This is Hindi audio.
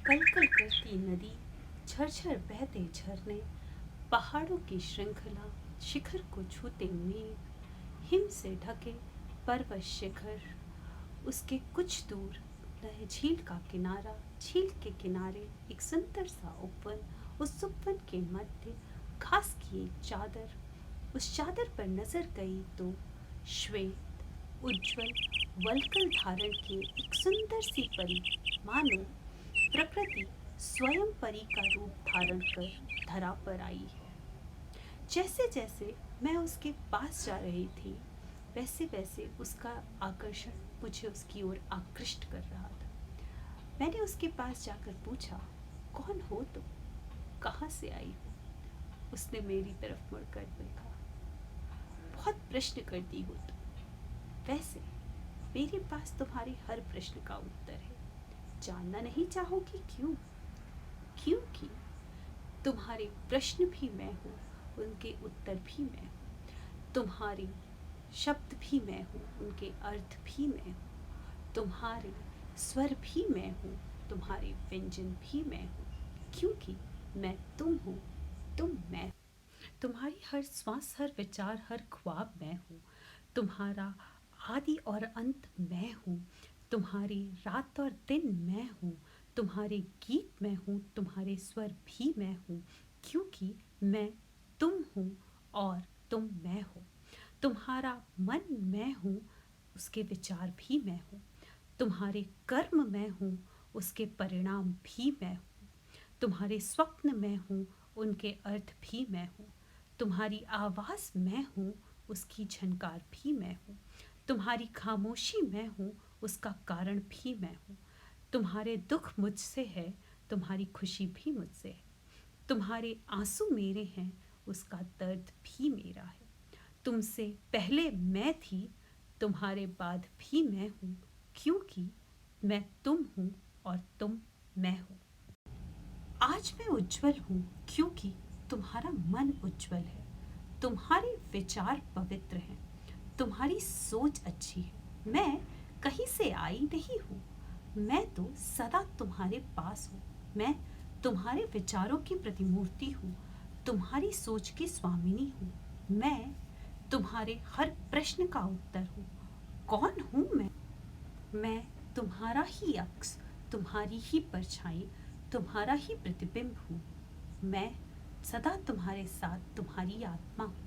कलकल करती नदी, झरझर बहते झरने, पहाड़ों की श्रृंखला, शिखर को छूते मेघ, हिम से ढके पर्वत शिखर, उसके कुछ दूर लहे झील का किनारा, झील के किनारे एक सुंदर सा उपवन, उस उपवन के मध्य घास की एक चादर, उस चादर पर नजर गई तो श्वेत उज्ज्वल वल्कल धारण किए एक सुंदर सी परी, मानो प्रकृति स्वयं परी का रूप धारण कर धरा पर आई है। जैसे जैसे मैं उसके पास जा रही थी, वैसे वैसे उसका आकर्षण मुझे उसकी ओर आकृष्ट कर रहा था। मैंने उसके पास जाकर पूछा, कौन हो तुम, कहाँ से आई हो? उसने मेरी तरफ मुड़कर देखा। बहुत प्रश्न करती हो तुम। वैसे मेरे पास तुम्हारे हर प्रश्न का उत्तर है। जानना नहीं चाहोगी क्यों? क्योंकि तुम्हारे प्रश्न भी मैं हूँ, उनके उत्तर भी मैं हूँ। तुम्हारे शब्द भी मैं हूँ, उनके अर्थ भी मैं हूँ। तुम्हारे स्वर भी मैं हूँ, तुम्हारे व्यंजन भी मैं हूँ। क्योंकि मैं तुम हूँ, तुम मैं हूँ। तुम्हारी हर श्वास, हर विचार, हर ख्वाब मैं हूँ। तुम्हारा आदि और अंत मैं हूँ। तुम्हारी रात और दिन मैं हूँ। तुम्हारे गीत मैं हूँ, तुम्हारे स्वर भी मैं हूँ। क्योंकि मैं तुम हूँ और तुम मैं हो। तुम्हारा मन मैं हूँ, उसके विचार भी मैं हूँ। तुम्हारे कर्म मैं हूँ, उसके परिणाम भी मैं हूँ। तुम्हारे स्वप्न मैं हूँ, उनके अर्थ भी मैं हूँ। तुम्हारी आवाज़ मैं हूँ, उसकी झनकार भी मैं हूँ। तुम्हारी खामोशी मैं हूँ, उसका कारण भी मैं हूँ। तुम्हारे दुख मुझसे है, तुम्हारी खुशी भी मुझसे है। तुम्हारे आंसू मेरे हैं, उसका दर्द भी मेरा है। तुमसे पहले मैं थी, तुम्हारे बाद भी मैं हूँ। क्योंकि मैं तुम हूँ और तुम मैं हूँ। आज मैं उज्जवल हूँ क्योंकि तुम्हारा मन उज्जवल है। तुम्हारे विचार पवित्र हैं। तुम्हारी सोच अच्छी है। मैं कहीं से आई नहीं हूँ। मैं तो सदा तुम्हारे पास हूँ। मैं तुम्हारे विचारों की प्रतिमूर्ति हूँ। तुम्हारी सोच की स्वामिनी हूँ। मैं तुम्हारे हर प्रश्न का उत्तर हूँ। कौन हूँ मैं? मैं तुम्हारा ही अक्स, तुम्हारी ही परछाई, तुम्हारा ही प्रतिबिंब हूँ। मैं सदा तुम्हारे साथ तुम्हारी आत्मा हूँ।